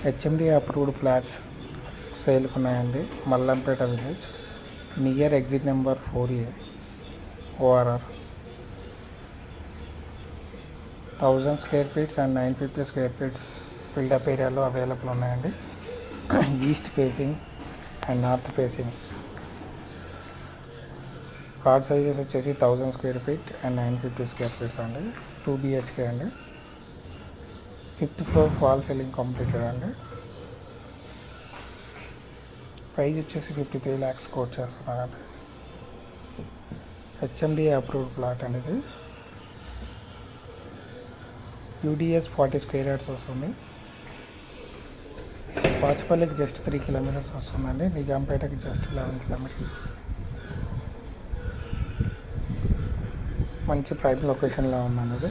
HMD approved flats సేల్కి ఉన్నాయండి. Mallampet village near exit number 4A ORR 1000 square feets and 950 square feets built up ఏరియాలో available ఉన్నాయండి. East facing and north facing. Plot sizes వచ్చేసి 1000 square feet and 950 square feets అండి. 2 BHK అండి. 5th floor false ceiling completed అండి. Price వచ్చేసి 53 lakhs quote చేస్తున్నారండి. HMD approved plot అనేది. UDS 40 square yards వస్తుంది. వాచ్పల్లికి జస్ట్ 3 kilometers వస్తుందండి. నిజాంపేటకి జస్ట్ 11 kilometers. మంచి ప్రైమ్ లొకేషన్లో ఉందండి ఇది.